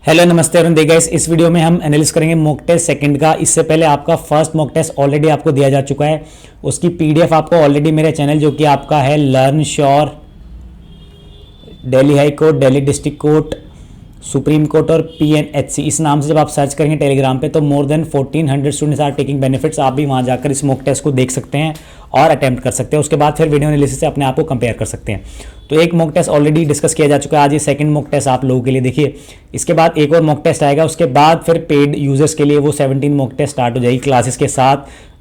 Hello नमस्ते अरुण देगा। इस वीडियो में हम एनालिसिस करेंगे मॉक टेस्ट सेकंड का। इससे पहले आपका फर्स्ट मॉक टेस्ट ऑलरेडी आपको दिया जा चुका है, उसकी पीडीएफ आपको ऑलरेडी मेरे चैनल जो कि आपका है learn sure Delhi high court, Delhi district court, supreme court और पीएनएचसी, इस नाम से जब आप सर्च करेंगे टेलीग्राम पे तो more than 1400 students are taking benefits. आप भी वहाँ जाकर इस मॉक टेस्ट को देख सकते हैं और अटेम्प्ट कर सकते हैं। उसके बाद फिर वीडियो एनालिसिस से अपने आप को कंपेयर कर सकते हैं। तो एक मॉक टेस्ट ऑलरेडी डिस्कस किया जा चुका है, आज ये सेकंड मॉक टेस्ट आप लोगों के लिए। देखिए इसके बाद एक और मॉक टेस्ट आएगा, उसके बाद फिर पेड यूजर्स के लिए वो 17 मॉक टेस्ट स्टार्ट हो जाएगी क्लासेस के साथ,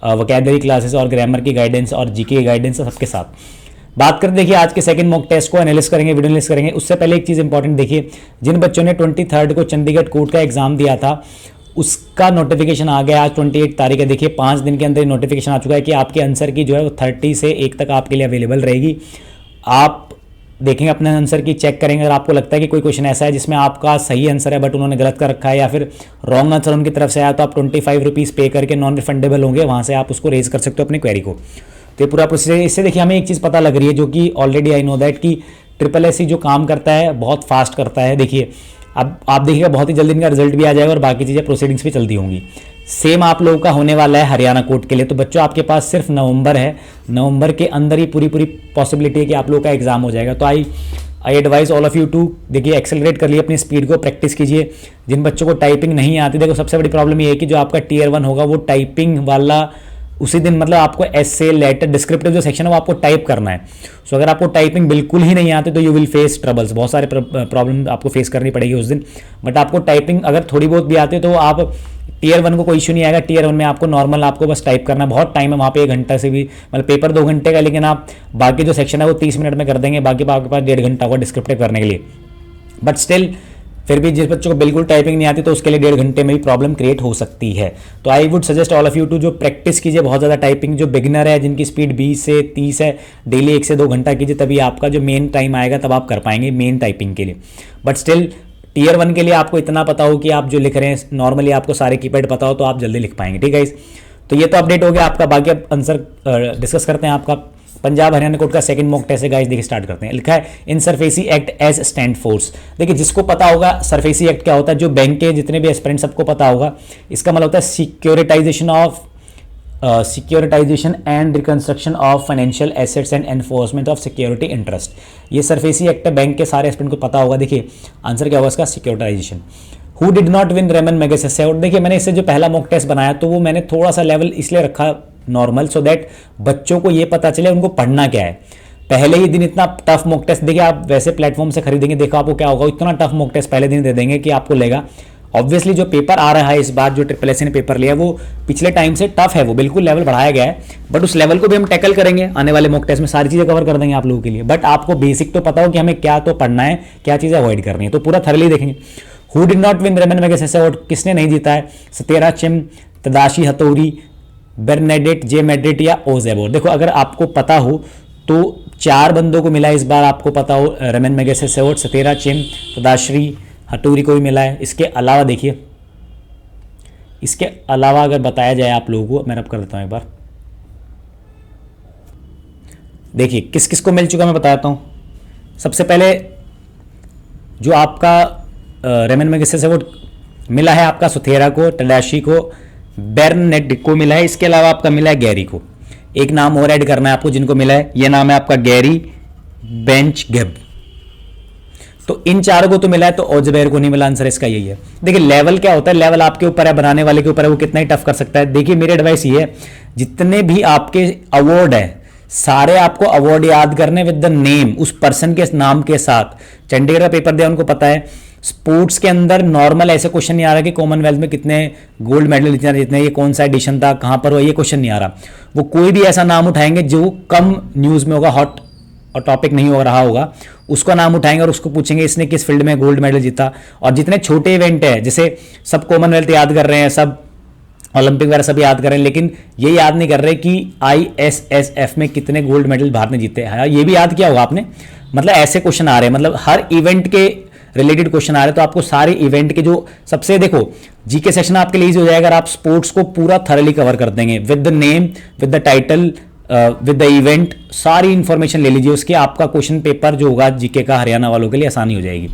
वोकैबुलरी क्लासेस और ग्रामर की गाइडेंस और जीके की गाइडेंस सबके साथ। बात करते देखिए आज के सेकंड मॉक टेस्ट को एनालिसिस करेंगे, वीडियो एनालिसिस करेंगे। उससे पहले एक चीज़ इंपॉर्टेंट देखिए, जिन बच्चों ने 23 को चंडीगढ़ कोर्ट का एग्जाम दिया था उसका नोटिफिकेशन आ गया। आज 28 तारीख है। देखिए 5 दिन के अंदर नोटिफिकेशन आ चुका है कि आपके आंसर की जो है वो 30 से 1 तक आपके लिए अवेलेबल रहेगी। आप देखेंगे अपने आंसर की, चेक करेंगे। अगर आपको लगता है कि कोई क्वेश्चन ऐसा है जिसमें आपका सही आंसर है बट उन्होंने गलत कर रखा है या फिर रॉन्ग आंसर उनकी तरफ से आया, तो आप 25 रुपीज़ पे करके नॉन रिफंडेबल होंगे, वहाँ से आप उसको रेज कर सकते हो अपनी क्वेरी को। तो ये पूरा प्रोसीजर। इससे देखिए हमें एक चीज़ पता लग रही है जो कि ऑलरेडी आई नो दैट कि SSC जो काम करता है बहुत फास्ट करता है। देखिए अब आप देखिएगा बहुत ही जल्दी इनका रिजल्ट भी आ जाएगा और बाकी चीज़ें प्रोसीडिंग्स भी चलती होंगी। सेम आप लोगों का होने वाला है हरियाणा कोर्ट के लिए। तो बच्चों आपके पास सिर्फ नवंबर है, नवंबर के अंदर ही पूरी पॉसिबिलिटी है कि आप लोगों का एग्जाम हो जाएगा। तो I advise all of you to देखिए एक्सेलरेट कर लिए अपनी स्पीड को, प्रैक्टिस कीजिए। जिन बच्चों को टाइपिंग नहीं आती, देखो सबसे बड़ी प्रॉब्लम ये है कि जो आपका Tier 1 होगा वो टाइपिंग वाला उसी दिन, मतलब आपको एसे लेटर डिस्क्रिप्टिव जो सेक्शन है वो आपको टाइप करना है। सो अगर आपको टाइपिंग बिल्कुल ही नहीं आती तो यू विल फेस ट्रबल्स, बहुत सारे प्रॉब्लम आपको फेस करनी पड़ेगी उस दिन। बट आपको टाइपिंग अगर थोड़ी बहुत भी आती है तो आप Tier 1 को कोई इशू नहीं आएगा। Tier 1 में आपको नॉर्मल आपको बस टाइप करना है, बहुत टाइम है वहाँ पे, 1 घंटा से भी, मतलब पेपर 2 घंटे का, लेकिन आप बाकी जो सेक्शन है वो 30 मिनट में कर देंगे, बाकी आपके पास 1.5 घंटा होगा डिस्क्रिप्टिव करने के लिए। बट स्टिल फिर भी जिस बच्चों को बिल्कुल टाइपिंग नहीं आती तो उसके लिए 1.5 घंटे में भी प्रॉब्लम क्रिएट हो सकती है। तो I would suggest all of you to जो प्रैक्टिस कीजिए बहुत ज़्यादा टाइपिंग। जो बिगिनर है जिनकी स्पीड 20 से 30 है, डेली 1 से 2 घंटा कीजिए, तभी आपका जो मेन टाइम आएगा तब आप कर पाएंगे मेन टाइपिंग के लिए। बट स्टिल Tier 1 के लिए आपको इतना पता हो कि आप जो लिख रहे हैं नॉर्मली आपको सारे कीपैड पता हो तो आप जल्दी लिख पाएंगे। ठीक है गाइस, तो ये तो अपडेट हो गया आपका। बाकी अब आंसर डिस्कस करते हैं। आपका पंजाब हरियाणा कोर्ट का सेकंड मॉक टेस्ट है गाइस। देखिए स्टार्ट करते हैं। लिखा है in SARFAESI act as stand force. देखिए जिसको पता होगा सरफेसी एक्ट क्या होता है, जो बैंक के जितने भी एस्पिरेंट सबको पता होगा, इसका मतलब होता है securitisation and reconstruction of financial assets and enforcement of security interest. ये सरफेसी एक्ट है, बैंक के सारे एस्पिरेंट को पता होगा। देखिए आंसर क्या होगा इसका, securitisation. Who did not win Ramon Magsaysay award. देखिए मैंने इससे जो पहला मॉक टेस्ट बनाया तो वो मैंने थोड़ा सा लेवल इसलिए रखा नॉर्मल, सो दैट बच्चों को ये पता चले उनको पढ़ना क्या है। पहले ही दिन इतना टफ मॉक टेस्ट, देखिए आप वैसे प्लेटफॉर्म से खरीदेंगे, देखो आपको क्या होगा, इतना टफ मॉक टेस्ट पहले दिन दे देंगे कि आपको लेगा। ऑब्वियसली जो पेपर आ रहा है इस बार, जो SSC ने पेपर लिया वो पिछले टाइम से टफ है, वो बिल्कुल लेवल बढ़ाया गया है, बट उस लेवल को भी हम टैकल करेंगे आने वाले मॉक टेस्ट में, सारी चीज़ें कवर कर देंगे आप लोगों के लिए। बट आपको बेसिक तो पता हो कि हमें क्या तो पढ़ना है, क्या चीज़ें अवॉइड करनी है, तो पूरा थरली देखेंगे। Who did not win Ramon Magsaysay award, किसने नहीं जीता है, सतेरा चिम, तदाशी हथौड़ी, बेर्नेडेट जे मेड्रिट या ओजेबोर। देखो अगर आपको पता हो तो 4 बंदों को मिला है इस बार, आपको पता हो रेमन मैगसेसे अवार्ड, सतेरा चिम, तदाश्री हथौड़ी को भी मिला है। इसके अलावा देखिए, इसके अलावा अगर बताया जाए आप लोगों को, मैं अब कर देता हूं एक बार, देखिए किस किस को मिल चुका मैं बताता हूं। सबसे पहले जो आपका रेमन मैगसेसे अवार्ड मिला है आपका सुथेरा को, तदाशी को, बेर्नेडेट को मिला है। इसके अलावा आपका मिला है गैरी को। एक नाम और ऐड करना है आपको जिनको मिला है, यह नाम है आपका गैरी बेंचगेब। तो इन 4 को तो मिला है, तो ओजबेर को नहीं मिला। आंसर इसका यही है। देखिए लेवल क्या होता है, लेवल आपके ऊपर है, बनाने वाले के ऊपर है, वो कितना ही टफ कर सकता है। देखिए मेरी एडवाइस ये है, जितने भी आपके अवार्ड है सारे आपको अवार्ड याद करने विद द नेम, उस पर्सन के नाम के साथ। चंडीगढ़ का पेपर दिया, उनको पता है। स्पोर्ट्स के अंदर नॉर्मल ऐसे क्वेश्चन नहीं आ रहा कि कॉमनवेल्थ में कितने गोल्ड मेडल जितने, ये कौन सा एडिशन था, कहां पर हुआ, ये क्वेश्चन नहीं आ रहा। वो कोई भी ऐसा नाम उठाएंगे जो कम न्यूज में होगा, हॉट और टॉपिक नहीं हो रहा होगा, उसका नाम उठाएंगे और उसको पूछेंगे इसने किस फील्ड में गोल्ड मेडल जीता। और जितने छोटे इवेंट है, जैसे सब कॉमनवेल्थ याद कर रहे हैं, सब ओलंपिक वगैरह सब याद कर रहे हैं, लेकिन ये याद नहीं कर रहे कि ISSF में कितने गोल्ड मेडल भारत ने जीते हैं। ये भी याद किया होगा आपने। मतलब ऐसे क्वेश्चन आ रहे हैं, मतलब हर इवेंट के रिलेटेड क्वेश्चन आ रहे हैं, तो आपको सारे इवेंट के जो सबसे, देखो जीके सेक्शन आपके लिए इजी हो जाएगा अगर आप स्पोर्ट्स को पूरा थरली कवर कर देंगे with the name, with the title, with the event, सारी इंफॉर्मेशन ले लीजिए उसके, आपका क्वेश्चन पेपर जो होगा जीके का हरियाणा वालों के लिए आसानी हो जाएगी।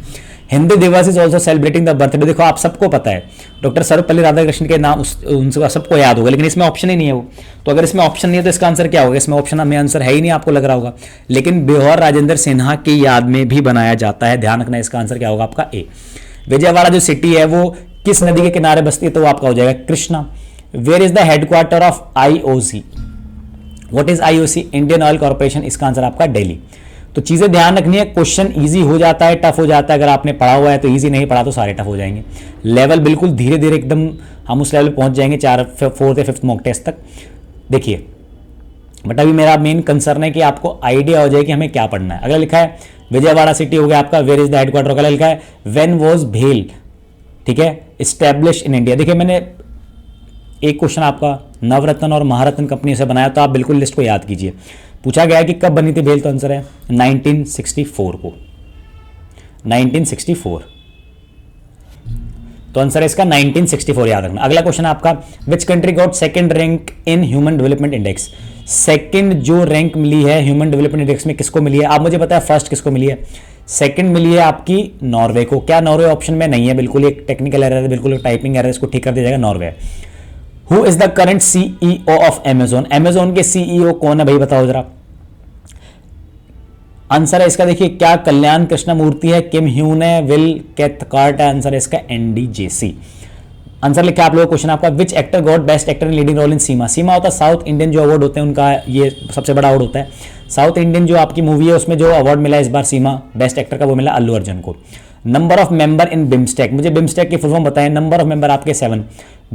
हिंदी दिवस is also celebrating the birthday. देखो आप सबको पता है डॉक्टर सर्वपल्ली राधाकृष्णन के नाम उनसे सबको याद होगा, लेकिन इसमें ऑप्शन ही नहीं है वो। तो अगर इसमें ऑप्शन नहीं है तो इसका आंसर क्या होगा? इसमें ऑप्शन में आंसर है ही नहीं, आपको लग रहा होगा। लेकिन ब्योहर राजेंद्र सिन्हा की याद में भी बनाया जाता है, ध्यान रखना। इसका आंसर क्या होगा आपका? ए। विजयवाड़ा जो सिटी है वो किस नदी के किनारे बसती है? तो आपका हो जाएगा Krishna. Where is the headquarter of IOC? What is IOC? Indian Oil Corporation. इसका आंसर आपका दिल्ली। तो चीजें ध्यान रखनी है, क्वेश्चन इजी हो जाता है, टफ हो जाता है। अगर आपने पढ़ा हुआ है तो इजी, नहीं पढ़ा तो सारे टफ हो जाएंगे। लेवल बिल्कुल धीरे धीरे एकदम हम उस लेवल पे पहुंच जाएंगे 4th या 5th मॉक टेस्ट तक। देखिए बट अभी मेरा मेन कंसर्न है कि आपको आइडिया हो जाए कि हमें क्या पढ़ना है। अगला लिखा है विजयवाड़ा सिटी हो गया आपका, वेयर इज द हेडक्वार्टर। अगला लिखा है व्हेन वाज भेल, ठीक है, इस्टेब्लिश इन इंडिया। देखिए मैंने एक क्वेश्चन आपका नवरत्न और महारत्न कंपनी से बनाया, तो आप बिल्कुल लिस्ट को याद कीजिए। पूछा गया है कि कब बनी थी भेल, तो आंसर है 1964 को, 1964। तो आंसर है इसका 1964, याद रखना। अगला क्वेश्चन आपका which country got second rank in human development index? Second जो रैंक मिली है ह्यूमन डेवलपमेंट इंडेक्स में किसको मिली है? आप मुझे पता है फर्स्ट किसको मिली है? सेकंड मिली है आपकी नॉर्वे को। क्या नॉर्वे ऑप्शन में नहीं है? बिल्कुल एक टेक्निकल एरर है, बिल्कुल टाइपिंग एरर, इसको ठीक कर दिया जाएगा, Norway. Who is the current CEO of Amazon? Amazon के सीईओ कौन है भाई, बताओ जरा। आंसर है इसका देखिए क्या कल्याण कृष्णमूर्ति है, किम ह्यून है, विल कैथकार्ट है। आंसर है इसका एनडीजेसी। आंसर लिखा आप लोगों क्वेश्चन आपका which actor got best actor in leading role in SIIMA? SIIMA होता है साउथ इंडियन जो अवार्ड होते हैं उनका ये सबसे बड़ा अवार्ड होता है। साउथ इंडियन जो आपकी मूवी है उसमें जो अवार्ड मिला इस बार सीमा बेस्ट एक्टर का, वो मिला अल्लू अर्जुन को। Number of member in BIMSTEC, मुझे बिम्स्टेक की फुल फॉर्म बताएं। नंबर ऑफ मेंबर आपके 7।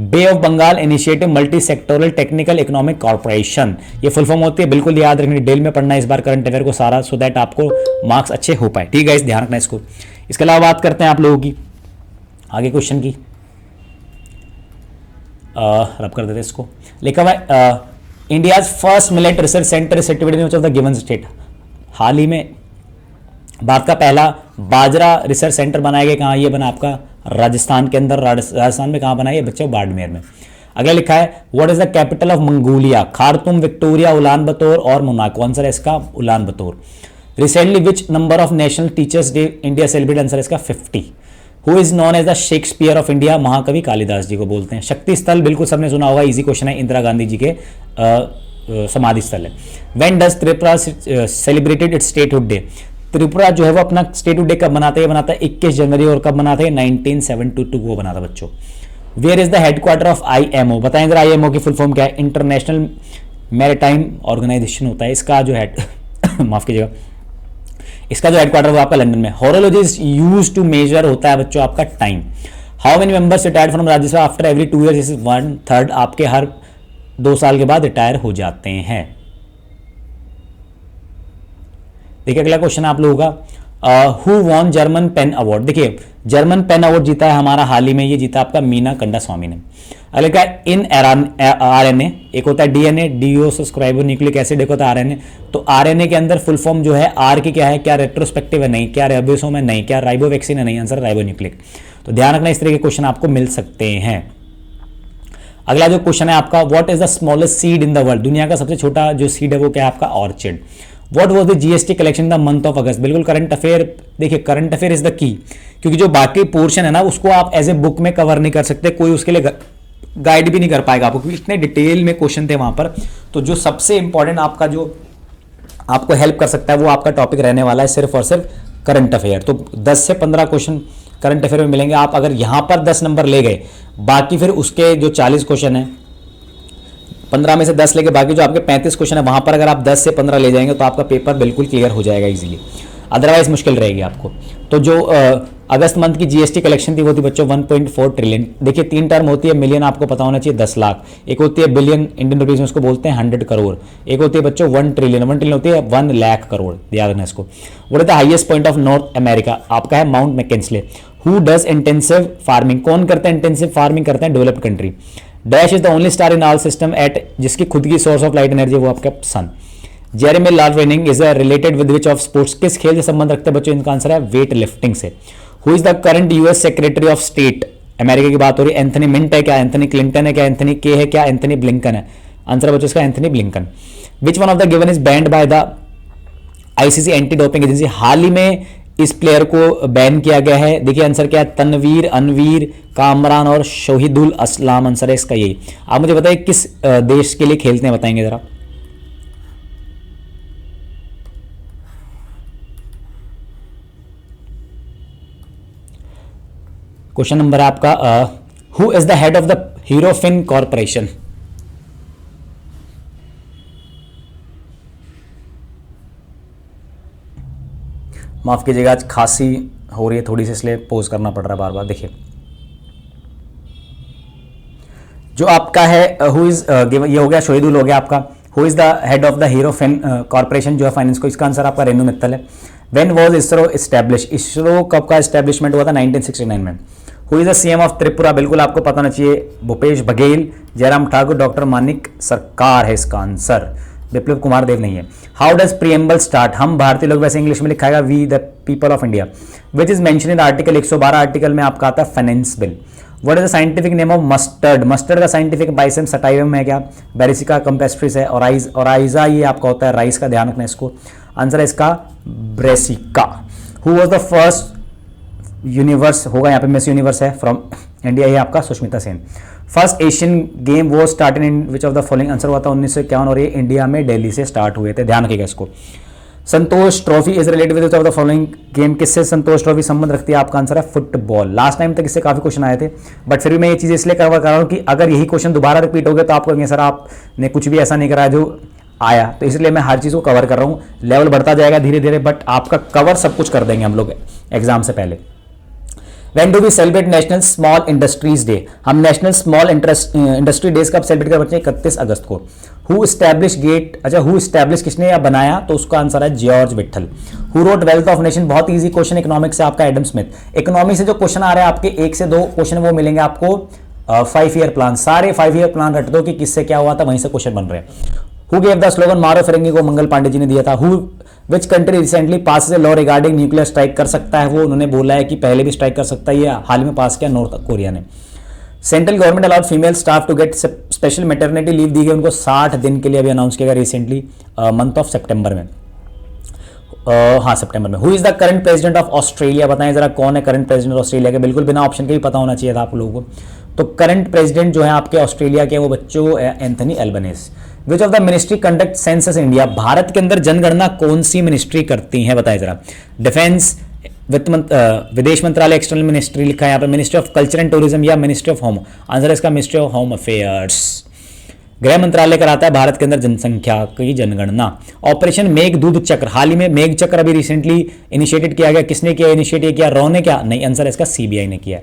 Bay of Bengal initiative multi sectoral technical economic corporation, ये फुल फॉर्म होती है, बिल्कुल याद रखनी, डिटेल में पढ़ना है इस बार करंट अफेयर को सारा, सो दैट आपको मार्क्स अच्छे हो पाए, ठीक है, इस ध्यान रखना इसको। इसके अलावा बात करते हैं आप लोगों की आगे क्वेश्चन की, रब कर देते इसको। लिखा हुआ India's first millet research centre situated in which of the given state? हाल ही में भारत का पहला बाजरा रिसर्च सेंटर बनाया गया, कहाँ? ये बना आपका राजस्थान के अंदर। राजस्थान में कहाँ बना है बच्चों? बाड़मेर में। अगला लिखा है what is the capital of Mongolia? Khartoum, Victoria, Ulan Bator और मोनाको। आंसर है इसका Ulan Bator. Recently which number of national teachers day India celebrate? Answer है इसका 50। Who is known as the Shakespeare of India? महाकवि कालिदास जी को बोलते हैं। शक्ति स्थल बिल्कुल सबने सुना होगा, इजी क्वेश्चन है, इंदिरा गांधी जी के समाधि स्थल है। When does Tripura celebrated it's statehood day? Tripura जो है वो अपना स्टेटहुड डे कब मनाता है? ये मनाता है 21 जनवरी। और कब मनाता है? 1972 को बना था बच्चों। Where is the headquarter of IMO? बताएं जरा आईएमओ की फुल फॉर्म क्या है? इंटरनेशनल मैरीटाइम ऑर्गेनाइजेशन होता है इसका जो हेड माफ कीजिएगा, इसका जो हेडक्वार्टर वो आपका लंदन में। Horology is used to measure होता है बच्चों आपका time. How many members retired from Rajya Sabha after every 2 years? 1/3 आपके हर 2 साल के बाद रिटायर हो जाते हैं। देखिए अगला क्वेश्चन आप लोगों का who won German pen award? देखिए जर्मन पेन अवार्ड जीता है हमारा हाल ही में, ये जीता आपका मीना कंडा स्वामी ने। अगला क्या है? इन आरएनए, एक होता है डीएनए, डीओक्सिराइबो न्यूक्लिक एसिड, एक होता है आरएनए। तो आरएनए के अंदर फुल फॉर्म जो है आर की क्या है? क्या रेट्रोस्पेक्टिव है? नहीं। क्या राइबोसोम है? नहीं। क्या राइबोवैक्सीन है? नहीं। Answer ribonucleic. तो ध्यान रखना, इस तरह के क्वेश्चन आपको मिल सकते हैं। अगला जो क्वेश्चन है आपका what is the smallest seed in the world? दुनिया का सबसे छोटा जो सीड है वो क्या है आपका? Orchid. What was the GST collection in the month of अगस्त? बिल्कुल करंट अफेयर। देखिए current affair is the key, क्योंकि जो बाकी पोर्शन है ना उसको आप एज ए बुक में कवर नहीं कर सकते, कोई उसके लिए गाइड भी नहीं कर पाएगा आपको, क्योंकि इतने डिटेल में क्वेश्चन थे वहां पर। तो जो सबसे इंपॉर्टेंट आपका जो आपको हेल्प कर सकता है वो आपका टॉपिक रहने वाला है सिर्फ और सिर्फ करंट अफेयर। तो 10 से 15 क्वेश्चन करंट अफेयर में मिलेंगे। आप अगर यहां पर 10 नंबर ले गए, बाकी फिर उसके जो 40 क्वेश्चन है 15 में से 10 लेके बाकी जो आपके 35 क्वेश्चन है वहां पर अगर आप 10 से 15 ले जाएंगे तो आपका पेपर बिल्कुल क्लियर हो जाएगा इजीली, अदरवाइज मुश्किल रहेगी आपको। तो जो अगस्त मंथ की जीएसटी कलेक्शन थी वो थी बच्चों 1.4 ट्रिलियन। देखिए 3 टर्म होती है, मिलियन आपको पता होना चाहिए 10 लाख, एक होती है बिलियन इंडियन रुपीज में उसको बोलते हैं 100 करोड़, एक होती है बच्चों 1 ट्रिलियन, 1 ट्रिलियन होती है 1 लाख करोड़, याद रखना इसको। What is the highest point of North America? आपका है Mount McKinley. Who does intensive farming? कौन करते हैं इंटेंसिव फार्मिंग? करते हैं developed country. Dash is the only star in all system at, जिसकी खुद की सोर्स ऑफ लाइट एनर्जी वो आपका sun. Jeremy Lalrinnunga is related with which of sports? किस खेल से संबंध रखते हैं बच्चों? इनका आंसर है वेट लिफ्टिंग से। Who is the current US secretary of state? America की बात हो रही है। एंथनी मिंट है क्या? एंथनी क्लिंटन है क्या? एंथनी के है क्या? एंथनी ब्लिंकन है। आंसर बच्चों इसका Antony Blinken. Which one of the given is banned by the ICC anti doping agency? हाल ही में इस प्लेयर को बैन किया गया है? देखिए आंसर क्या है, तनवीर, अनवीर, कामरान और शहीदुल असलाम आंसर है इसका यही। आप मुझे बताइए किस देश के लिए खेलते हैं, बताएंगे जरा। क्वेश्चन नंबर है आपका, who is the head of the Hero Fin corporation? माफ कीजिएगा, आज खांसी हो रही है थोड़ी सी, इसलिए पोज करना पड़ रहा है बार बार। देखिए जो आपका है हु इज ये हो गया, शहीदुल हो गया आपका। Who is the head of the Hero Fin corporation जो है फाइनेंस को, इसका आंसर आपका रेणु मित्तल है। When was ISRO establish? ISRO कब का एस्टैब्लिशमेंट हुआ था? 1969 में। Who is the CM of Tripura? बिल्कुल आपको पता होना चाहिए, भूपेश बघेल, जयराम ठाकुर, डॉक्टर मानिक सरकार है इसका आंसर, विप्लव कुमार देव नहीं है। How does preamble start? हम भारतीय लोग, वैसे इंग्लिश में लिखा है we the people of India, which is mention in article 112 article में आपका आता है finance bill. What is the scientific name of mustard? Mustard का साइंटिफिक बाइसम सटाइवम है क्या? बेरिसिका कंपेस्ट्रिस है। और आइजा ये आपका होता है राइस का, ध्यान रखना इसको। आंसर है इसका Brassica. Who was the first universe होगा यहाँ पे, मिस यूनिवर्स है फ्रॉम इंडिया, ये आपका Sushmita Sen. First Asian game वो started in which of the following? Answer हुआ था 1951 और ये इंडिया में दिल्ली से स्टार्ट हुए थे, ध्यान रखिएगा इसको। Santosh trophy is related with of the following game? किससे संतोष ट्रॉफी संबंध रखती है? आपका आंसर है फुटबॉल। लास्ट टाइम तक इससे काफी क्वेश्चन आए थे, बट फिर भी मैं ये चीज इसलिए कवर कर रहा हूँ कि अगर यही क्वेश्चन दोबारा रिपीट हो गया तो आपको कहेंगे सर आपने कुछ भी ऐसा नहीं कराया जो आया, तो इसलिए मैं हर चीज को कवर कर रहा हूँ। लेवल बढ़ता जाएगा धीरे धीरे, बट आपका कवर सब कुछ कर देंगे हम लोग एग्जाम से पहले। When do we celebrate national small industries day? हम नेशनल स्मॉल इंडस्ट्री डेज कब सेलिब्रेट कर बच्चे? 31 अगस्त को। Who establish get? अच्छा, हु स्टैब्लिश किसने या बनाया? तो उसका आंसर है George Vithal. Who wrote wealth of nation? बहुत इजी क्वेश्चन, इकोनॉमिक्स से आपका एडम स्मिथ। इकोनॉमी से जो क्वेश्चन आ रहे हैं आपके 1 से 2 क्वेश्चन वो मिलेंगे आपको 5 ईयर प्लान, सारे 5 ईयर प्लान रट दो कि किससे क्या हुआ था, वहीं से क्वेश्चन बन रहे हैं। हु गेव द स्लोगन मारो फिरंगी को? मंगल पांडे जी ने दिया था। Who which country recently pass a law regarding nuclear strike? कर सकता है वो, उन्होंने बोला है कि पहले भी स्ट्राइक कर सकता है, ये हाल में पास किया नॉर्थ कोरिया ने। Central government allowed female staff to get special maternity leave दी गई उनको 60 दिन के लिए, अभी अनाउंस किया गया रिसेंटली मंथ ऑफ सितंबर में। हाँ सितंबर में। Who is the current president of Australia? बताएं जरा कौन है करंट प्रेसिडेंट ऑस्ट्रेलिया के? बिल्कुल बिना ऑप्शन के भी पता होना चाहिए था आप लोगों को। तो करंट प्रेसिडेंट जो है आपके ऑस्ट्रेलिया के वो बच्चों Anthony Albanese. Which of the ministry conduct census India? Bharat के अंदर जनगणना कौन सी मिनिस्ट्री करती है, बताएं जरा। डिफेंस, विदेश मंत्रालय, एक्सटर्नल मिनिस्ट्री लिखा है यहाँ पे, ministry of culture and tourism या मिनिस्ट्री ऑफ होम? आंसर है इसका मिनिस्ट्री ऑफ होम अफेयर्स। गृह मंत्रालय कराता है भारत के अंदर जनसंख्या की जनगणना। ऑपरेशन मेघदूत चक्र, हाल ही में मेघ चक्र अभी रिसेंटली इनिशिएटेड किया गया, किसने किया इनिशिएट किया? रॉ ने क्या? नहीं, आंसर है इसका सीबीआई ने किया।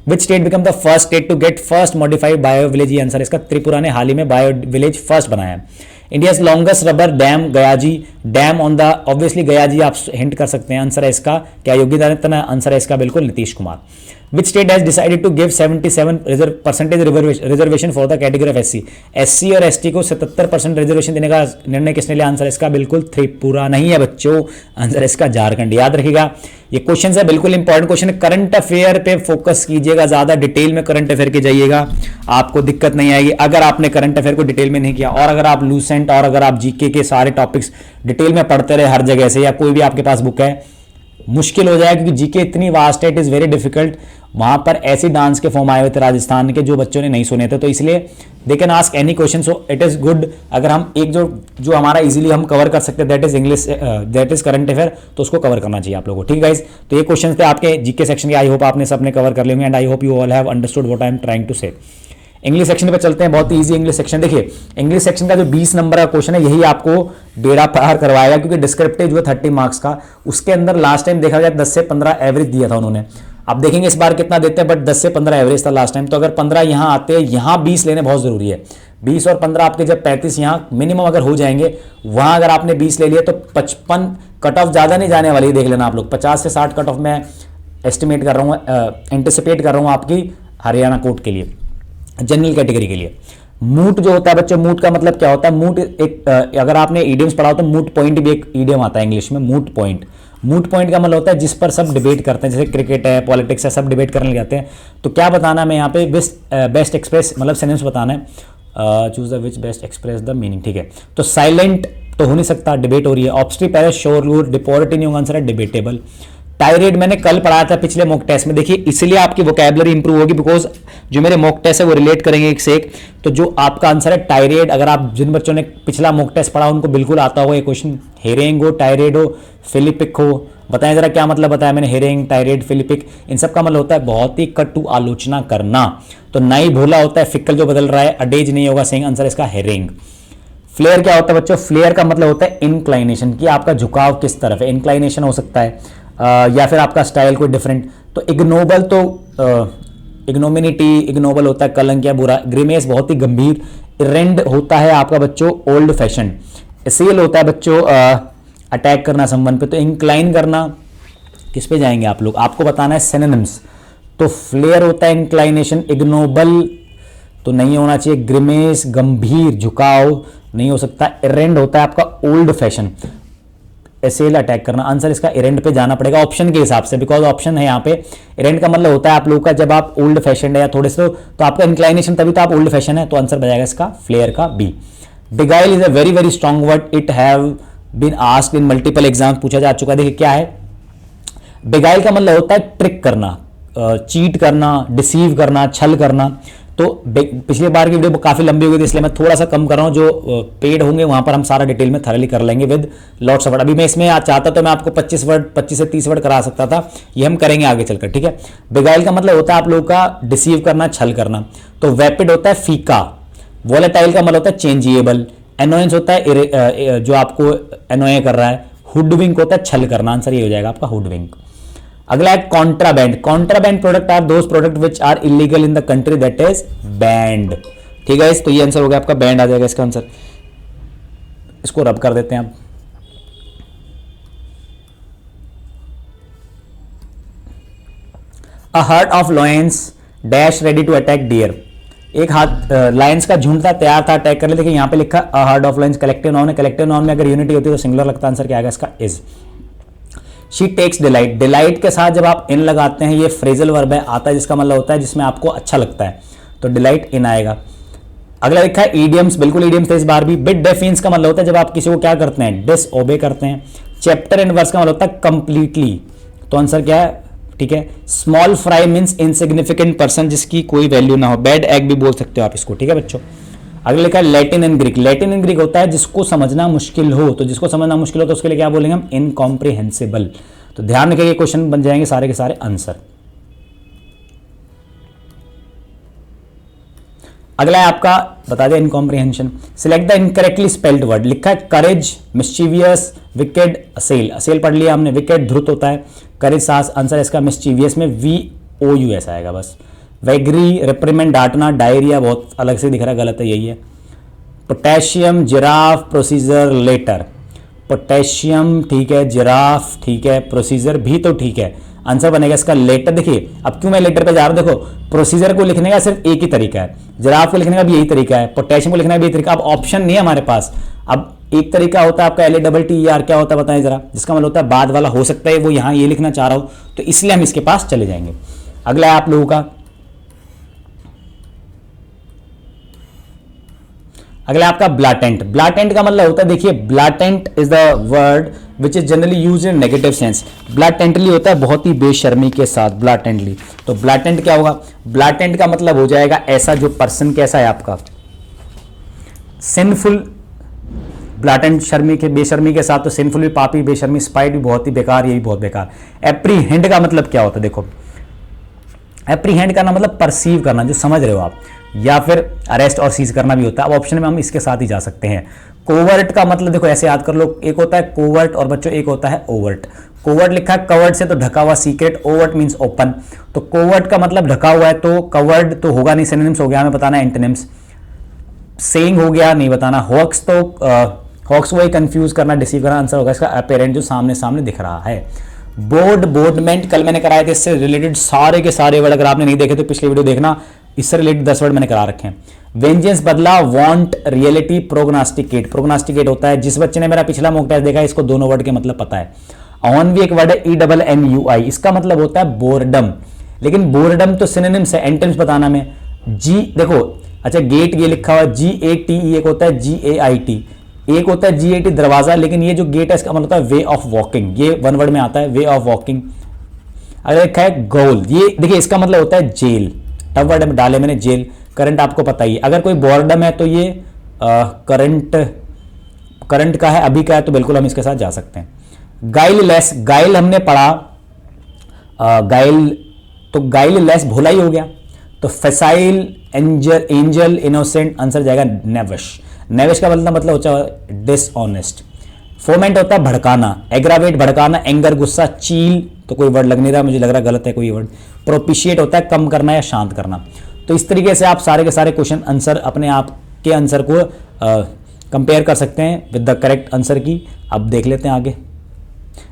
Which state become the first state to get first modified bio village? ये आंसर इसका त्रिपुरा ने हाल ही में बायो विलेज फर्स्ट बनाया है। India's longest rubber dam Gayaji dam on the, obviously Gayaji आप हिंट कर सकते हैं, आंसर है इसका क्या? योगी आदित्यनाथ है, आंसर है इसका बिल्कुल Nitish Kumar. Which state has decided to give 77% reservation for the category of SC? SC और एसटी को 77% रिजर्वेशन देने का निर्णय किसने लिया? आंसर इसका बिल्कुल त्रिपुरा नहीं है बच्चों, आंसर इसका झारखंड। याद रखिएगा ये क्वेश्चन है बिल्कुल इंपॉर्टेंट क्वेश्चन है। करंट अफेयर पे फोकस कीजिएगा, ज्यादा डिटेल में करंट अफेयर के जाइएगा, आपको दिक्कत नहीं आएगी अगर आपने करंट अफेयर को डिटेल में नहीं किया। और अगर आप लूसेंट और अगर आप जीके के सारे टॉपिक्स डिटेल में पढ़ते रहे हर जगह से, या कोई भी आपके पास बुक है, मुश्किल हो जाएगा क्योंकि जीके इतनी वास्ट है, इट इज वेरी डिफिकल्ट। वहां पर ऐसे डांस के फॉर्म आए हुए थे राजस्थान के जो बच्चों ने नहीं सुने थे, तो इसलिए they can ask any question, so it is good अगर हम एक जो हमारा इजीली हम कवर कर सकते हैं, that is English, that is current affair, तो उसको कवर करना चाहिए आप लोगों को। ठीक है गाइस, तो ये क्वेश्चन थे आपके जीके सेक्शन के, आई होप आपने सबने कवर कर लेंगे and I hope you all have understood what I am trying to say. English section पे चलते हैं, बहुत ही इजी इंग्लिश सेक्शन। देखिए इंग्लिश सेक्शन का जो 20 नंबर का क्वेश्चन है यही आपको बेड़ा पार करवाएगा, क्योंकि डिस्क्रिप्टिव जो है 30 मार्क्स का, उसके अंदर लास्ट टाइम देखा गया 10 से 15 एवरेज दिया था उन्होंने। अब देखेंगे इस बार कितना देते हैं, बट 10 से 15 एवरेज था लास्ट टाइम। तो अगर 15 यहाँ आते हैं, यहाँ 20 लेने बहुत जरूरी है। 20 और 15 आपके जब 35 यहाँ मिनिमम अगर हो जाएंगे, वहां अगर आपने 20 ले लिया तो 55 कट ऑफ ज्यादा नहीं जाने वाली है, देख लेना आप लोग। 50 से 60 कट ऑफ मैं एस्टिमेट कर रहा हूँ, एंटिसिपेट कर रहा हूँ आपकी हरियाणा कोर्ट के लिए, जनरल कैटेगरी के लिए। मूट जो होता है बच्चों, मूट का मतलब क्या होता है? मूट एक अगर आपने ईडियम्स पढ़ा हो तो मूट पॉइंट भी एक ईडियम आता है इंग्लिश में, मूट पॉइंट। मूट पॉइंट का मतलब होता है जिस पर सब डिबेट करते हैं, जैसे क्रिकेट है, पॉलिटिक्स है, सब डिबेट करने लग जाते हैं। तो क्या बताना है मैं यहाँ पे? बेस्ट एक्सप्रेस मतलब सेंटेंस बताना है, choose the which best express the meaning. ठीक है, तो साइलेंट तो हो नहीं सकता, डिबेट हो रही है। ऑब्स्ट्री पैरिस शोर लूर डिपोर्ट नहीं होगा, आंसर है डिबेटेबल। टायरेड मैंने कल पढ़ाया था पिछले मॉक टेस्ट में, देखिए इसलिए आपकी वोकैबुलरी इंप्रूव होगी, बिकॉज जो मेरे मॉक टेस्ट है वो रिलेट करेंगे एक से एक। तो जो आपका आंसर है टायरेड, अगर आप जिन बच्चों ने पिछला मॉक टेस्ट पढ़ा उनको बिल्कुल आता होगा ये क्वेश्चन। हेरेंग हो, टायरेड हो, फिलिपिक हो, बताएं जरा क्या मतलब बताया मैंने। हेरेंग, टायरेड, फिलिपिक, इन सब का मतलब होता है बहुत ही कटु आलोचना करना। तो नाई भोला होता है, फिक्कल जो बदल रहा है, अडेज नहीं होगा, सही आंसर इसका हेरेंग। फ्लेयर क्या होता है बच्चों? फ्लेयर का मतलब होता है इंक्लाइनेशन, कि आपका झुकाव किस तरफ है। इंक्लाइनेशन हो सकता है या फिर आपका स्टाइल कोई डिफरेंट। तो इग्नोबल तो इग्नोमिनिटी, इग्नोबल होता है कलंक या बुरा। ग्रीमेस बहुत ही गंभीर। इरेंड होता है आपका बच्चों ओल्ड फैशन। एसेल होता है बच्चों अटैक करना समवन पे। तो इंक्लाइन करना किस पे जाएंगे आप लोग, आपको बताना है सिनोनिम्स। तो फ्लेयर होता है इंक्लाइनेशन, इग्नोबल तो नहीं होना चाहिए, ग्रिमेस गंभीर झुकाव नहीं हो सकता, इरेंड होता है आपका ओल्ड फैशन, एसेल अटैक करना। आंसर इसका इरेंड पे जाना पड़ेगा ऑप्शन के हिसाब से, बिकॉज ऑप्शन है यहाँ पे। इरेंड का मतलब होता है आप लोगों का जब आप ओल्ड फैशन है या थोड़े से, तो आपका इंक्लाइनेशन तभी तो आप ओल्ड फैशन है। तो आंसर बजाएगा इसका फ्लेयर का B. Beguile is a very very strong word, it have been asked in multiple exam, पूछा जा चुका है। देखिए क्या है बिगाइल का मतलब होता है ट्रिक करना, चीट करना, डिसीव करना, छल करना। तो पिछली बार की वीडियो काफी लंबी हो गई थी इसलिए मैं थोड़ा सा कम कर रहा हूं, जो पेड होंगे वहां पर हम सारा डिटेल में थरली कर लेंगे विद लॉट्स ऑफ वर्ड। अभी मैं इसमें चाहता तो मैं आपको 25 से 30 वर्ड करा सकता था, ये हम करेंगे आगे चलकर, ठीक है। बिगाइल का मतलब होता है आप लोगों का डिसीव करना, छल करना। तो वेपिड होता है फीका। वॉलेटाइल का मतलब होता है चेंजिएबल। एनोयंस होता है जो आपको एनोय कर रहा है। हुडविंक होता है छल करना, आंसर ये हो जाएगा आपका हुडविंक। अगला है contraband. Contraband product are those product which are illegal in the country that is banned, ठीक है। तो ये आंसर हो गया आपका, बैंड आ जाएगा इसका आंसर। इसको रब कर देते हैं आप। A herd of lions dash ready to attack deer. एक हाथ लायंस का झुंड था, तैयार था अटैक कर ले। देखिए यहाँ पे लिखा अ herd of Lions collective noun है। कलेक्टिव नाउन में अगर यूनिटी होती है तो सिंगुलर लगता है, आंसर क्या आएगा इसका is. She takes delight. Delight के साथ जब आप इन लगाते हैं ये फ्रेजल वर्ब है, आता है जिसका मतलब होता है जिसमें आपको अच्छा लगता है, तो डिलाइट इन आएगा। अगला लिखा है ईडियम्स, बिल्कुल ईडियम्स थे इस बार भी। बिट डेफिन्स का मतलब होता है जब आप किसी को क्या करते हैं, डिस ओबे करते हैं। चैप्टर एंड वर्स का मतलब होता है कंप्लीटली, तो आंसर क्या है, ठीक है। Small fry means insignificant person, जिसकी कोई वैल्यू ना हो। बैड एग भी बोल सकते हो आप इसको, ठीक है बच्चों। अगला लिखा है Latin and Greek. Latin and Greek होता है जिसको समझना मुश्किल हो, तो जिसको समझना मुश्किल हो तो उसके लिए क्या बोलेंगे हम, इनकॉम्प्रिहेंसिबल। तो ध्यान रखिए क्वेश्चन बन जाएंगे सारे के सारे आंसर। अगला है आपका, बता दें incomprehension. Select the incorrectly spelled word. लिखा है करेज, मिस्चीवियस, विकेड, असेल। असेल पढ़ लिया हमने, विकेड ध्रुत होता है, करेज साहस, आंसर इसका मिस्चीवियस में VOUS आएगा बस। वैगरी, रिप्रीमेंट डांटना, डायरिया बहुत अलग से दिख रहा है, गलत है, यही है। Potassium, giraffe, procedure, letter. Potassium ठीक है, जिराफ ठीक है, प्रोसीजर भी तो ठीक है, आंसर बनेगा इसका लेटर। देखिए अब क्यों मैं लेटर पे जा रहा हूं, देखो प्रोसीजर को लिखने का सिर्फ एक ही तरीका है, जिराफ को लिखने का भी यही तरीका है, पोटेशियम को लिखने का भी यही तरीका। अब ऑप्शन नहीं है हमारे पास। अब एक तरीका होता है आपका LATTER, क्या होता है बताएं जरा, जिसका मतलब होता है बाद वाला हो सकता है वो यहाँ ये लिखना चाह रहा हूं, तो इसलिए हम इसके पास चले जाएंगे। अगला है आप लोगों का, अगला आपका ब्लाटेंट। ब्लाटेंट का मतलब होता है, देखिए blatant is the word which is generally use in negative sense. Blatantly होता है बहुत ही बेशर्मी के साथ, ब्लाटेंटली। तो ब्लाटेंट क्या होगा, ब्लाटेंट का मतलब हो जाएगा ऐसा जो पर्सन कैसा है आपका, सिंफुल। ब्लाटेंट शर्मी के, बेशर्मी के साथ, तो सिंफुल भी पापी, बेशर्मी, स्पाइट भी बहुत ही बेकार, ये भी बहुत बेकार। एप्रीहेंड का मतलब क्या होता है, देखो एप्रीहेंड करना मतलब परसीव करना, जो समझ रहे हो आप, या फिर अरेस्ट और सीज करना भी होता है। अब ऑप्शन में हम इसके साथ ही जा सकते हैं। कोवर्ट का मतलब देखो ऐसे याद कर लो, एक होता है कोवर्ट और बच्चों एक होता है ओवर्ट। कोवर्ट लिखा है कवर्ड से तो ढका हुआ, सीक्रेट, ओवर्ट मींस ओपन। तो कोवर्ट का मतलब ढका हुआ है, तो कवर्ड तो होगा नहीं, सिनोनिम्स हो गया, हमें बताना है एंटोनिम्स। सेइंग हो गया, नहीं बताना। हॉक्स तो हॉक्स वही कंफ्यूज करना, डिसीव करना, आंसर होगा इसका अपेरेंट, जो सामने सामने दिख रहा है। बोर्ड, बोर्डमेंट कल मैंने कराए थे, इससे रिलेटेड सारे के सारे वर्ड, अगर आपने नहीं देखे तो पिछली वीडियो देखना, इससे रिलेटेड 10 वर्ड मैंने करा रखे हैं। वेंजेंस बदला, वांट, रियलिटी, प्रोग्नास्टिकेट। प्रोग्नास्टिकेट होता है, जिस बच्चे ने मेरा पिछला मॉक टेस्ट देखा है इसको दोनों वर्ड के मतलब पता है। ऑन भी एक वर्ड है, ENNUI, इसका मतलब होता है बोर्डम, लेकिन बोर्डम तो सिनोनिम्स है, एंटोनिम्स बताना में। जी देखो, अच्छा गेट ये लिखा हुआ है GATE, एक होता है GAIT, एक होता है GAT दरवाजा, लेकिन ये जो गेट है इसका मतलब होता है वे ऑफ वॉकिंग, ये वन वर्ड में आता है, वे ऑफ वॉकिंग, अगर लिखा है गोल, ये देखिए इसका मतलब होता है जेल, टफ वर्ड में डाले मैंने जेल। करंट आपको पता ही है, अगर कोई बोर्डम है तो ये करंट का है, अभी का है, तो बिल्कुल हम इसके साथ जा सकते हैं। गाइल लेस, गाइल हमने पढ़ा, गाइल तो गाइल लेस भोला ही हो गया, तो फैसाइल, एंजल, इनोसेंट, आंसर जाएगा नेविश। नेविश का मतलब होता है डिसऑनेस्ट। फोमेंट होता है भड़काना, एग्रावेट भड़काना, एंगर गुस्सा, चील तो कोई वर्ड लग नहीं रहा, मुझे लग रहा गलत है कोई वर्ड। प्रोपिशिएट होता है कम करना या शांत करना। तो इस तरीके से आप सारे के सारे क्वेश्चन आंसर अपने आप के आंसर को कंपेयर कर सकते हैं विद द करेक्ट आंसर की। अब देख लेते हैं आगे।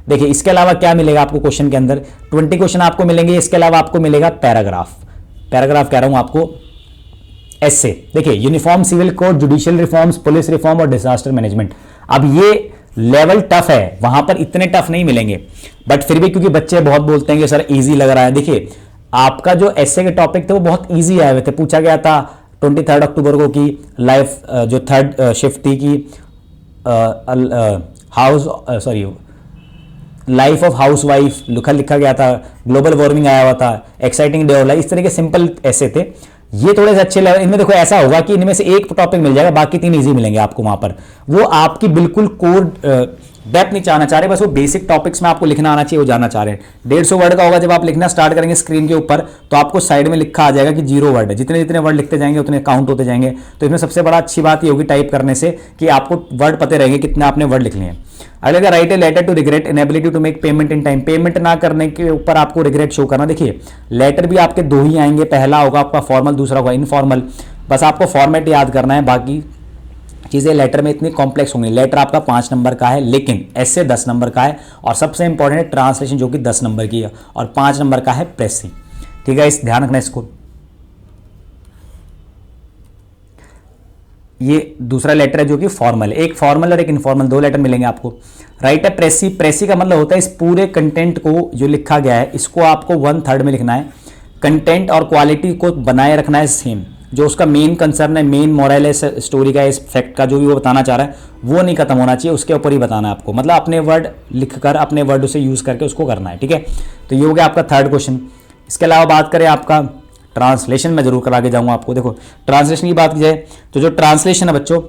देखिए इसके अलावा क्या मिलेगा आपको क्वेश्चन के अंदर, 20 क्वेश्चन आपको मिलेंगे। इसके अलावा आपको मिलेगा पैराग्राफ, पैराग्राफ कह रहा हूं आपको, ऐसे देखिए uniform civil code, judicial reforms, police reform और डिजास्टर मैनेजमेंट। अब ये लेवल टफ है, वहां पर इतने टफ नहीं मिलेंगे, बट फिर भी क्योंकि बच्चे बहुत बोलते हैं कि सर इजी लग रहा है। देखिए आपका जो एसए के टॉपिक थे वो बहुत इजी आए हुए थे, पूछा गया था 23 अक्टूबर को की लाइफ जो थर्ड शिफ्ट थी की लाइफ ऑफ हाउस वाइफ लिखा गया था, ग्लोबल वार्मिंग आया हुआ था, एक्साइटिंग डे ऑफ लाइफ, इस तरह के सिंपल ऐसे थे। ये थोड़े से अच्छे लेवल, इनमें देखो ऐसा होगा कि इनमें से एक टॉपिक मिल जाएगा, बाकी 3 इजी मिलेंगे आपको वहां पर। वो आपकी बिल्कुल कोर डेप्थ नहीं चाहना चाह रहे, बस वो बेसिक टॉपिक्स में आपको लिखना आना चाहिए, वो जानना चाह रहे हैं। 150 वर्ड का होगा, जब आप लिखना स्टार्ट करेंगे स्क्रीन के ऊपर तो आपको साइड में लिखा आ जाएगा कि 0 वर्ड है। जितने जितने वर्ड लिखते जाएंगे उतने काउंट होते जाएंगे। तो इसमें सबसे बड़ा अच्छी बात ये होगी टाइप करने से कि आपको वर्ड पते रहेंगे कितने आपने वर्ड लिख लिए हैं। अगला write a letter to regret inability to make payment in time, payment ना करने के ऊपर आपको रिग्रेट शो करना। देखिए लेटर भी आपके 2 ही आएंगे, पहला होगा आपका फॉर्मल, दूसरा होगा इनफॉर्मल। बस आपको फॉर्मेट याद करना है, बाकी चीजें लेटर में इतनी कॉम्प्लेक्स होंगी। लेटर आपका 5 नंबर का है, लेकिन ऐसे 10 नंबर का है, और सबसे इंपॉर्टेंट है ट्रांसलेशन जो कि 10 नंबर की है, और 5 नंबर का है प्रेसिंग। ठीक है, इस ध्यान रखना इसको। ये दूसरा लेटर है जो कि फॉर्मल है, एक फॉर्मल और एक इनफॉर्मल, 2 लेटर मिलेंगे आपको। राइट है प्रेसी, प्रेसी का मतलब होता है इस पूरे कंटेंट को जो लिखा गया है इसको आपको 1/3 में लिखना है। कंटेंट और क्वालिटी को बनाए रखना है सेम, जो उसका मेन कंसर्न है, मेन मोरल है स्टोरी का, इस फैक्ट का जो भी वो बताना चाह रहा है वो नहीं खत्म होना चाहिए, उसके ऊपर ही बताना है आपको। मतलब अपने वर्ड लिखकर, अपने वर्ड उसे यूज करके उसको करना है। ठीक है, तो ये हो गया आपका 3rd क्वेश्चन। इसके अलावा बात करें आपका ट्रांसलेशन, में जरूर करा के जाऊंगा आपको। देखो ट्रांसलेशन की बात की जाए तो जो ट्रांसलेशन है बच्चों,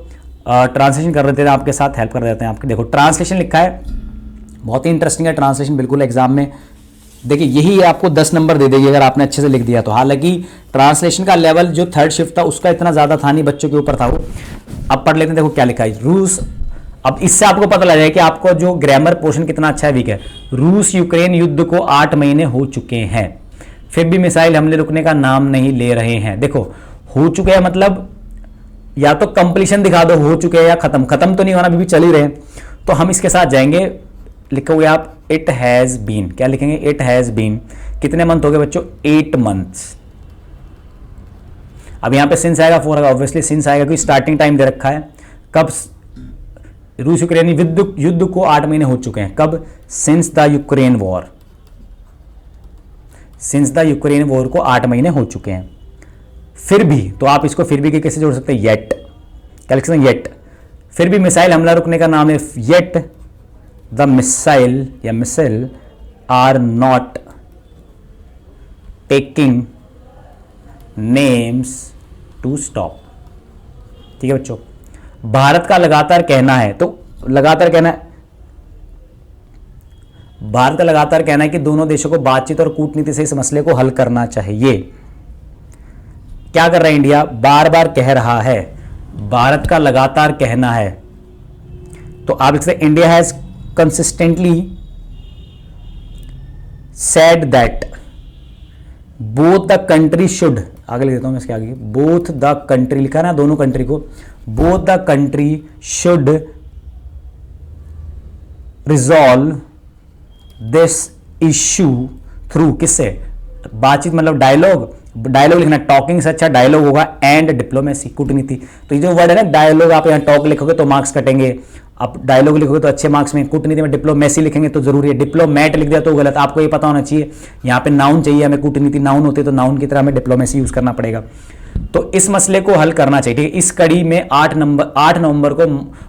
ट्रांसलेशन कर देते हैं आपके साथ, हेल्प कर देते हैं आपके। देखो ट्रांसलेशन लिखा है, बहुत ही इंटरेस्टिंग है ट्रांसलेशन, बिल्कुल एग्जाम में देखिए यही आपको 10 नंबर दे देगी अगर आपने अच्छे से लिख दिया तो। हालांकि ट्रांसलेशन का लेवल जो 3rd शिफ्ट था उसका इतना ज्यादा था नहीं, बच्चों के ऊपर था वो। अब पढ़ लेते हैं, देखो क्या लिखा है। रूस, अब इससे आपको पता लग जाए कि आपको जो ग्रामर पोर्शन कितना अच्छा है, वीक है। रूस यूक्रेन युद्ध को 8 महीने हो चुके हैं, फिर भी मिसाइल हमले रुकने का नाम नहीं ले रहे हैं। देखो हो चुके हैं मतलब या तो कंप्लीशन दिखा दो, हो चुके हैं, या खत्म, खत्म तो नहीं होना, अभी भी चल ही रहे हैं। तो हम इसके साथ जाएंगे, लिखोगे आप इट हैज बीन, क्या लिखेंगे, इट हैज बीन। कितने मंथ हो गए बच्चों, 8 मंथ्स। अब यहां पे सिंस आएगा, 4 आएगा, ऑब्वियसली सिंस आएगा क्योंकि स्टार्टिंग टाइम दे रखा है। कब रूस यूक्रेनी युद्ध को 8 महीने हो चुके हैं, कब, since the Ukraine war, since the Ukraine war को 8 महीने हो चुके हैं। फिर भी, तो आप इसको फिर भी के कैसे जोड़ सकते हैं, येट, क्या लिख सकते हैं, येट। फिर भी मिसाइल हमला रुकने का नाम है, येट द मिसाइल या missile are not taking names to stop. ठीक है बच्चों, भारत का लगातार कहना है, तो लगातार कहना है, भारत का लगातार कहना है कि दोनों देशों को बातचीत और कूटनीति से इस मसले को हल करना चाहिए। क्या कर रहा है इंडिया, बार बार कह रहा है, भारत का लगातार कहना है। तो आप इससे India has consistently said that both the country should, आगे लिख देता हूं मैं इसके आगे, बोथ द कंट्री लिखा ना, दोनों कंट्री को, both the country should resolve this issue through, किससे, बातचीत मतलब डायलॉग, डायलॉग लिखना, टॉकिंग से अच्छा डायलॉग होगा, एंड डिप्लोमेसी, कूटनीति। तो ये जो वर्ड है ना डायलॉग, आप यहाँ टॉक लिखोगे तो मार्क्स कटेंगे, आप डायलॉग लिखोगे तो अच्छे मार्क्स में, कूटनीति में डिप्लोमेसी लिखेंगे तो जरूरी है, डिप्लोमेट लिख दिया तो गलत। आपको ये पता होना चाहिए यहाँ पे नाउन चाहिए हमें, कूटनीति नाउन होते तो नाउन की तरह हमें डिप्लोमेसी यूज करना पड़ेगा। तो इस मसले को हल करना चाहिए। ठीक है, इस कड़ी में 8 नवंबर को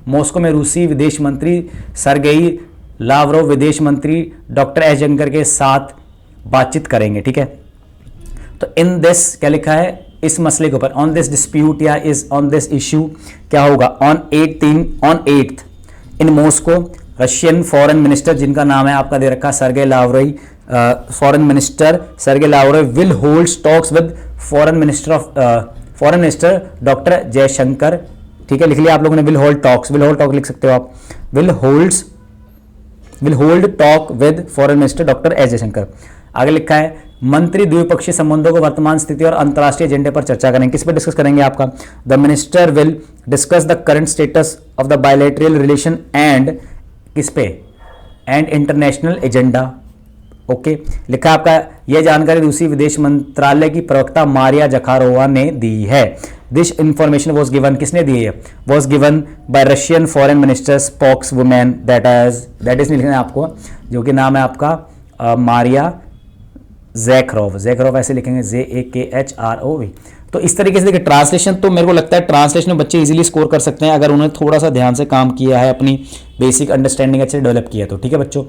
मॉस्को में रूसी विदेश मंत्री सरगेई लावरोव, विदेश मंत्री डॉक्टर एस जयशंकर के साथ बातचीत करेंगे, ठीक है। तो इन दिस क्या लिखा है, इस मसले के ऊपर, ऑन दिस डिस्प्यूट या इज ऑन दिस इश्यू क्या होगा, on 8th in Moscow Russian foreign minister, जिनका नाम है आपका दे रखा Sergey Lavrov, foreign minister Sergey Lavrov will hold talks with foreign minister doctor Jaishankar, ठीक है। लिख लिया आप लोगों ने, विल होल्ड टॉक्स लिख सकते हो आप, will hold talk with foreign minister doctor S Jaishankar. आगे लिखा है मंत्री द्विपक्षीय संबंधों को वर्तमान स्थिति और अंतर्राष्ट्रीय एजेंडे पर चर्चा करेंगे। किस पे डिस्कस करेंगे आपका, the minister will discuss the current status of the bilateral relation and किस पे, एंड इंटरनेशनल एजेंडा, ओके। लिखा आपका, यह जानकारी रूसी विदेश मंत्रालय की प्रवक्ता मारिया जखारोवा ने दी है। दिस इंफॉर्मेशन वॉज गिवन, किसने दी है, was given by Russian foreign minister spokes women, that is लिखना है आपको, जो कि नाम है आपका मारिया जैखरोव ऐसे लिखेंगे, JAKHROV। तो इस तरीके से देखिए ट्रांसलेशन, तो मेरे को लगता है ट्रांसलेशन में बच्चे इजीली स्कोर कर सकते हैं अगर उन्होंने थोड़ा सा ध्यान से काम किया है, अपनी बेसिक अंडरस्टैंडिंग अच्छे डेवलप किया तो, ठीक है बच्चों।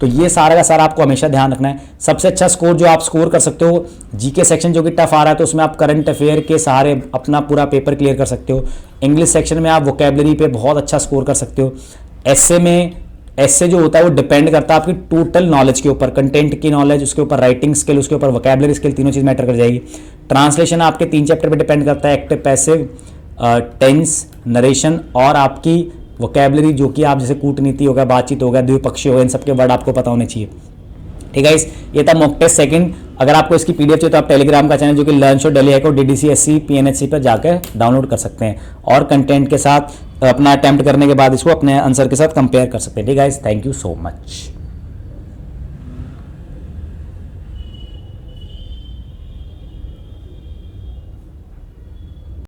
तो ये सारा का सारा आपको हमेशा ध्यान रखना है। सबसे अच्छा स्कोर जो आप स्कोर कर सकते हो, जीके सेक्शन जो कि टफ आ रहा है तो उसमें आप करंट अफेयर के सहारे अपना पूरा पेपर क्लियर कर सकते हो। इंग्लिश सेक्शन में आप वोकेबलरी पे बहुत अच्छा स्कोर कर सकते हो। एस्से जो होता है वो डिपेंड करता है आपकी टोटल नॉलेज के ऊपर, कंटेंट की नॉलेज, उसके ऊपर राइटिंग स्किल, उसके ऊपर वोकैबुलरी स्किल, तीनों चीज़ मैटर कर जाएगी। ट्रांसलेशन आपके 3 चैप्टर पे डिपेंड करता है, एक्टिव, पैसिव, टेंस, नरेशन और आपकी वोकैबुलरी, जो कि आप जैसे कूटनीति हो गया, बातचीत हो गया, द्विपक्षीय हो गया, इन सबके वर्ड आपको पता होने चाहिए, ठीक है। ये था मॉक टेस्ट सेकंड। अगर आपको इसकी पीडीएफ चाहिए तो आप टेलीग्राम का चैनल जो कि learn show Delhi high court DDCSC PNHC पर जाकर डाउनलोड कर सकते हैं और कंटेंट के साथ अपना अटेम्प्ट करने के बाद इसको अपने आंसर के साथ कंपेयर कर सकते हैं, ठीक है। Thank you so much.